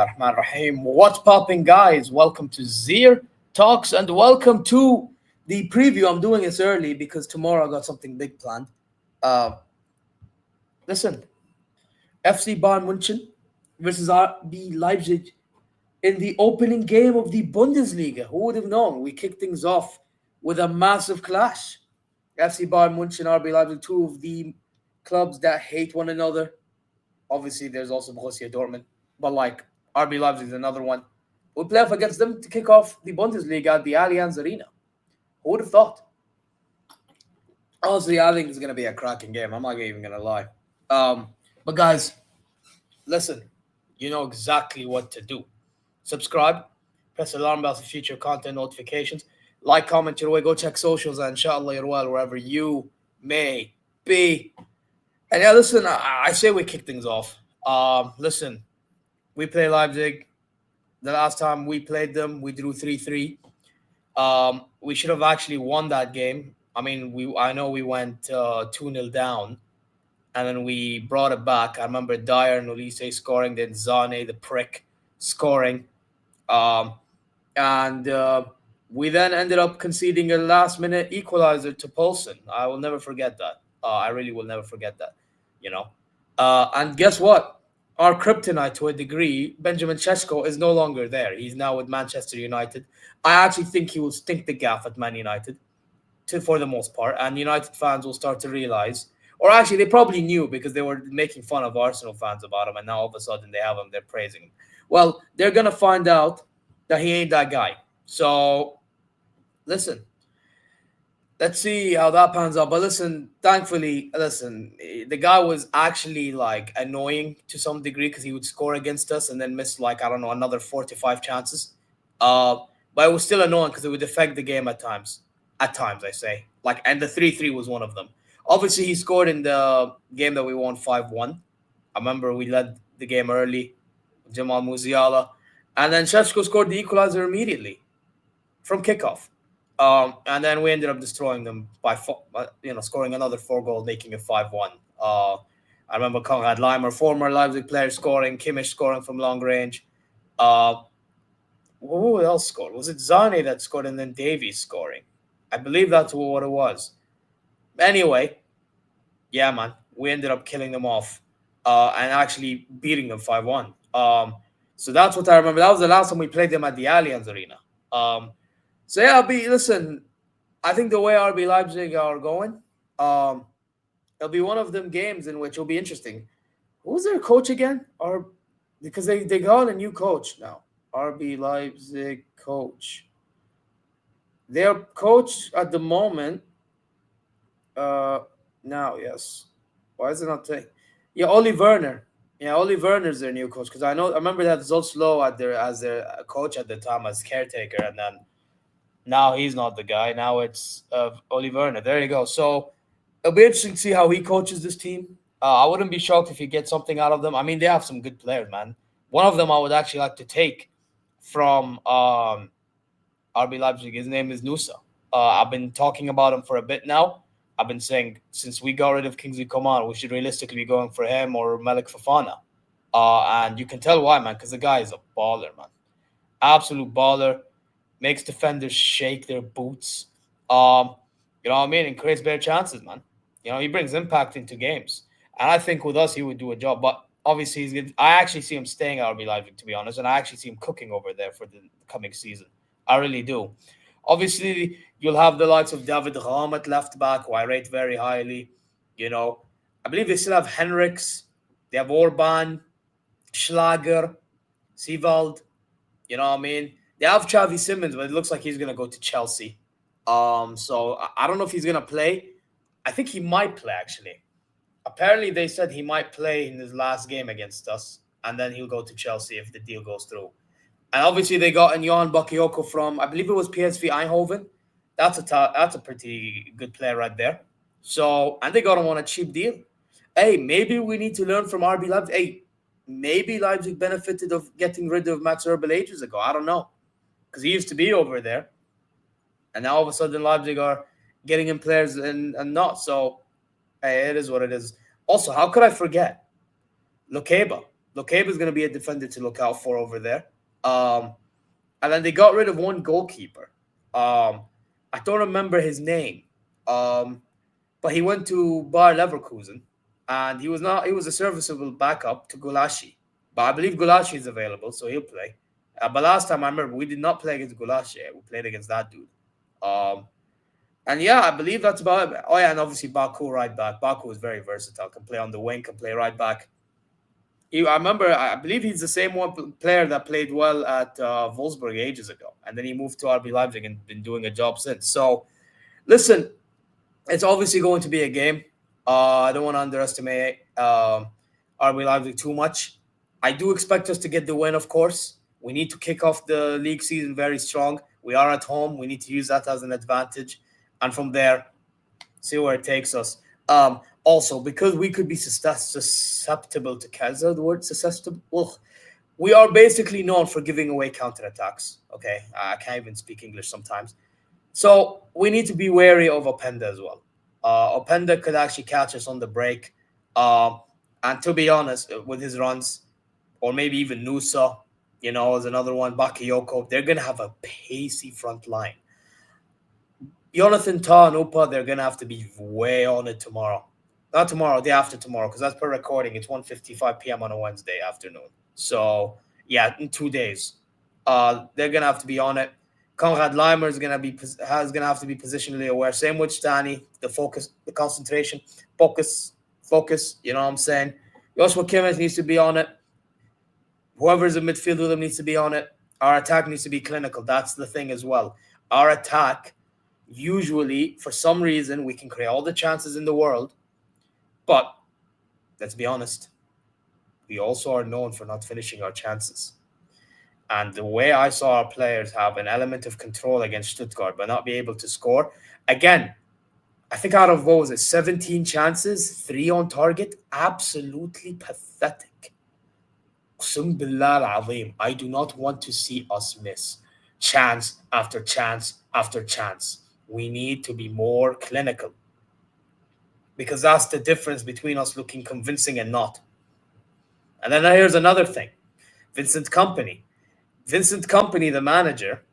Rahman Rahim. What's popping, guys? Welcome to ZeerTalks and welcome to the preview. I'm doing this early because tomorrow I got something big planned. Uh, Listen, FC Bayern München versus RB Leipzig in the opening game of the Bundesliga. Who would have known? We kicked things off with a massive clash. FC Bayern München, RB Leipzig, two of the clubs that hate one another. Obviously, there's also Borussia Dortmund, but like RB Leipzig is another one. We'll play off against them to kick off the Bundesliga at the Allianz Arena. Who would have thought? Honestly, I think it's going to be a cracking game. I'm not even going to lie. But guys, listen, you know exactly what to do. Subscribe, press the alarm bell for future content notifications. Like, comment your way, go check socials, and inshallah you're well wherever you may be. And yeah, listen, I say we kick things off. Listen, we play Leipzig. The last time we played them, we drew 3-3. We should have actually won that game. I mean, I know we went 2-0 down, and then we brought it back. I remember Dyer and Olise scoring, then Zane, the prick, scoring. And we then ended up conceding a last-minute equalizer to Poulsen. I will never forget that. I really will never forget that, you know. And guess what? Our kryptonite, to a degree, Benjamin Šeško, is no longer there. He's now with Manchester United. I actually think he will stink the gaff at Man United, for the most part. And United fans will start to realize, or actually they probably knew because they were making fun of Arsenal fans about him, and now all of a sudden they have him, they're praising him. Well, they're going to find out that he ain't that guy. So, listen. Let's see how that pans out. But listen, thankfully, the guy was actually like annoying to some degree because he would score against us and then miss like, I don't know, another 45 chances. But it was still annoying because it would affect the game at times. At times, I say. Like, and the 3-3 was one of them. Obviously, he scored in the game that we won 5-1. I remember we led the game early. Jamal Musiala. And then Šeško scored the equalizer immediately from kickoff. And then we ended up destroying them by, scoring another 4 goals, making it 5-1. I remember Konrad Leimer, former Leipzig player, scoring. Kimmich scoring from long range. Who else scored? Was it Zane that scored and then Davies scoring? I believe that's what it was. Anyway, yeah, man, we ended up killing them off and actually beating them 5-1. So that's what I remember. That was the last time we played them at the Allianz Arena. So yeah, listen, I think the way RB Leipzig are going, it'll be one of them games in which it'll be interesting. Who's their coach again? Because they got a new coach now. RB Leipzig coach. Their coach at the moment, now, yes. Why is it not saying? Yeah, Oli Werner. Yeah, Oli Werner's their new coach. Because I remember that Zolslo as their coach at the time as caretaker, and then now he's not the guy. Now it's Oli Werner. There you go. So it'll be interesting to see how he coaches this team. I wouldn't be shocked if he gets something out of them. I mean, they have some good players, man. One of them I would actually like to take from RB Leipzig. His name is Nusa. I've been talking about him for a bit now. I've been saying since we got rid of Kingsley Coman, we should realistically be going for him or Malik Fofana. And you can tell why, man, because the guy is a baller, man. Absolute baller. Makes defenders shake their boots. You know what I mean? And creates better chances, man. You know, he brings impact into games. And I think with us, he would do a job. But obviously, he's good. I actually see him staying at RB Leipzig, to be honest. And I actually see him cooking over there for the coming season. I really do. Obviously, you'll have the likes of David Raum at left back, who I rate very highly. You know, I believe they still have Henriks. They have Orban, Schlager, Sievald. You know what I mean? They have Xavi Simons, but it looks like he's going to go to Chelsea. So I don't know if he's going to play. I think he might play, actually. Apparently, they said he might play in his last game against us, and then he'll go to Chelsea if the deal goes through. And obviously, they got Johan Bakayoko from, I believe it was PSV Eindhoven. That's a pretty good player right there. So, and they got him on a cheap deal. Hey, maybe we need to learn from RB Leipzig. Hey, maybe Leipzig benefited of getting rid of Max Erbel ages ago. I don't know. Because he used to be over there. And now all of a sudden Leipzig are getting in players and not. So, hey, it is what it is. Also, how could I forget? Lukeba. Lokeba is going to be a defender to look out for over there. Um, and then they got rid of one goalkeeper. I don't remember his name. Um, but he went to Bayer Leverkusen, and he was not. He was a serviceable backup to Gulashi. But I believe Gulashi is available, so he'll play. But last time I remember, we did not play against Gulashi. We played against that dude. Um, and yeah, I believe that's about it. Oh yeah, and obviously Baku right back. Baku is very versatile. Can play on the wing, can play right back. I remember, I believe he's the same one player that played well at Wolfsburg ages ago, and then he moved to RB Leipzig and been doing a job since. So, listen, it's obviously going to be a game. I don't want to underestimate RB Leipzig too much. I do expect us to get the win, of course. We need to kick off the league season very strong. We are at home. We need to use that as an advantage, and from there, see where it takes us. Also, because we could be susceptible to cancer, the word susceptible. Ugh. We are basically known for giving away counterattacks. Okay, I can't even speak English sometimes. So we need to be wary of Openda as well. Openda could actually catch us on the break. Um, and to be honest, with his runs, or maybe even Nusa, is another one, Bakayoko, they're going to have a pacey front line. Jonathan Ta and Upa, they're going to have to be way on it tomorrow. Not tomorrow, day after tomorrow, because that's per recording. It's 1:55 p.m. on a Wednesday afternoon. So, yeah, in 2 days. They're going to have to be on it. Konrad Leimer is gonna have to be positionally aware. Same with Stani, the focus, the concentration, focus. You know what I'm saying? Joshua Kimmich needs to be on it. Whoever's in midfield with him needs to be on it. Our attack needs to be clinical. That's the thing as well. Our attack, usually, for some reason, we can create all the chances in the world, but let's be honest, we also are known for not finishing our chances. And the way I saw our players have an element of control against Stuttgart but not be able to score, again, I think out of what was it, 17 chances, 3 on target, absolutely pathetic. Qsum billah al-azim, I do not want to see us miss chance after chance after chance. We need to be more clinical because that's the difference between us looking convincing and not. And then here's another thing. Vincent Company, the manager,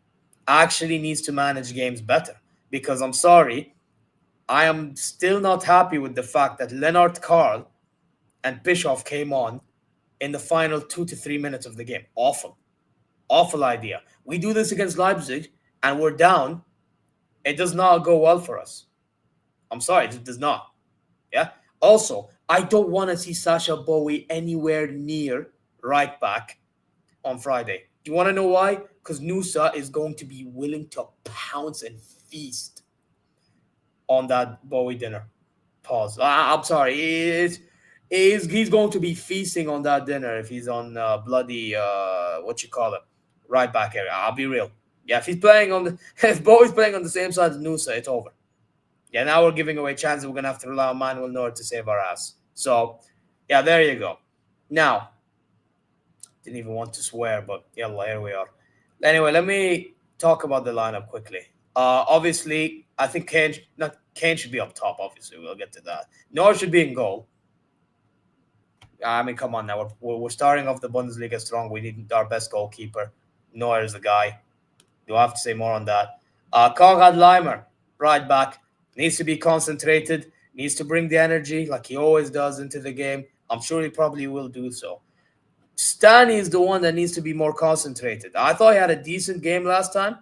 actually needs to manage games better because I'm sorry, I am still not happy with the fact that Leonard Carl and Bischoff came on in the final 2 to 3 minutes of the game. Awful idea. We do this against Leipzig and we're down. It does not go well for us. I'm sorry, it does not. Yeah. Also, I don't want to see Sasha Bowie anywhere near right back on Friday. Do you want to know why? Because Nusa is going to be willing to pounce and feast on that Bowie dinner. Pause. I'm sorry. He's going to be feasting on that dinner if he's on bloody what you call it, right back area. I'll be real. Yeah, if he's playing on the if Bowie's playing on the same side as Nusa, it's over. Yeah, now we're giving away chances. We're gonna have to rely on Manuel Neuer to save our ass. So, yeah, there you go. Now, didn't even want to swear, but yalla, here we are. Anyway, let me talk about the lineup quickly. Obviously, I think Kane should be up top. Obviously, we'll get to that. Neuer should be in goal. I mean, come on now. We're starting off the Bundesliga strong. We need our best goalkeeper. Neuer is the guy. Do I have to say more on that? Konrad Leimer, right back, needs to be concentrated, needs to bring the energy like he always does into the game. I'm sure he probably will do so. Stani is the one that needs to be more concentrated. I thought he had a decent game last time,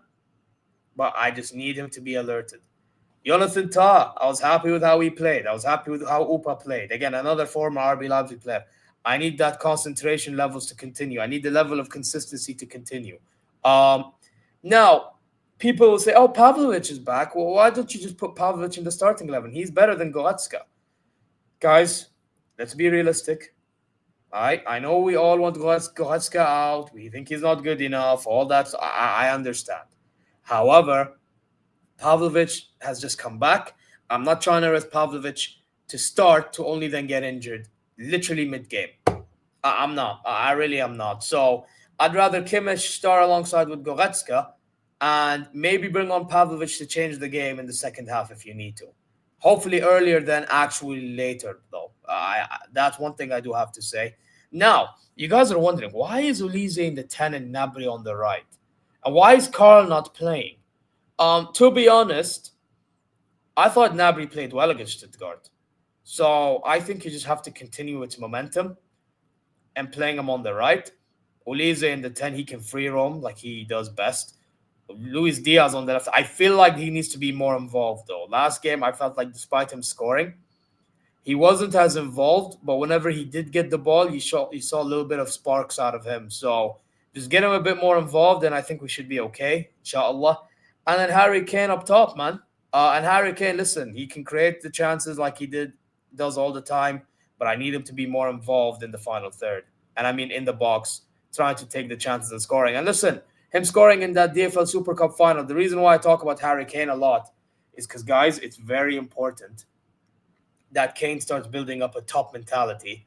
but I just need him to be alerted. Jonathan Ta, I was happy with how he played. I was happy with how Upa played. Again, another former RB Leipzig player. I need that concentration levels to continue. I need the level of consistency to continue. Now, people will say, oh, Pavlovic is back. Well, why don't you just put Pavlovic in the starting 11? He's better than Goretzka. Guys, let's be realistic. All right, I know we all want Goretzka out. We think he's not good enough. All that, I understand. However, Pavlovic has just come back. I'm not trying to risk Pavlovic to start to only then get injured literally mid-game. I'm not. I really am not. So I'd rather Kimmich start alongside with Goretzka and maybe bring on Pavlovic to change the game in the second half if you need to. Hopefully earlier than actually later, though. That's one thing I do have to say. Now, you guys are wondering, why is Ulize in the 10 and Nabri on the right? And why is Carl not playing? To be honest, I thought Nabri played well against Stuttgart. So I think you just have to continue its momentum and playing him on the right. Ulize in the 10, he can free roam like he does best. Luis Diaz on the left. I feel like he needs to be more involved though. Last game, I felt like despite him scoring, he wasn't as involved. But whenever he did get the ball, you saw a little bit of sparks out of him. So just get him a bit more involved, and I think we should be okay, inshallah. And then Harry Kane up top, man. And Harry Kane, listen, he can create the chances like he does all the time. But I need him to be more involved in the final third, and I mean in the box, trying to take the chances and scoring. And listen, him scoring in that DFL Super Cup final. The reason why I talk about Harry Kane a lot is because, guys, it's very important that Kane starts building up a top mentality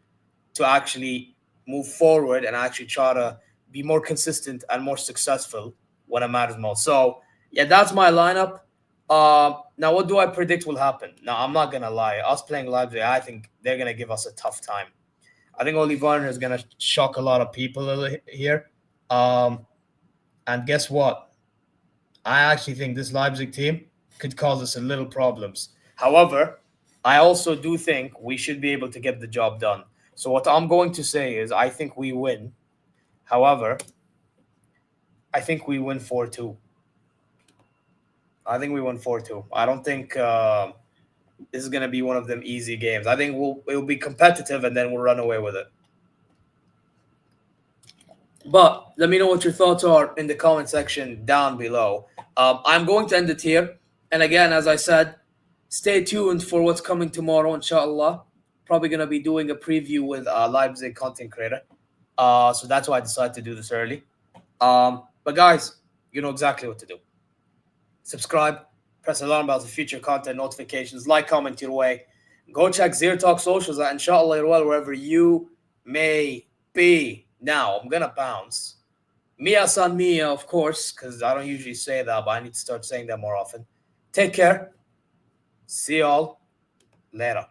to actually move forward and actually try to be more consistent and more successful when it matters most. So, yeah, that's my lineup. Now, what do I predict will happen? Now, I'm not going to lie. Us playing Leipzig, I think they're going to give us a tough time. I think Oli Werner is going to shock a lot of people here. And guess what? I actually think this Leipzig team could cause us a little problems. However, I also do think we should be able to get the job done. So what I'm going to say is I think we win. However, I think we win 4-2. I think we win 4-2. I don't think this is going to be one of them easy games. I think it'll be competitive and then we'll run away with it. But let me know what your thoughts are in the comment section down below. I'm going to end it here. And again, as I said, stay tuned for what's coming tomorrow, inshallah. Probably going to be doing a preview with Leipzig content creator. So that's why I decided to do this early. But guys, you know exactly what to do. Subscribe, press alarm bell for future content notifications, like, comment your way. Go check ZeerTalks socials at inshallah you're well wherever you may be. Now, I'm going to bounce. Mia san Mia, of course, because I don't usually say that, but I need to start saying that more often. Take care. See y'all later.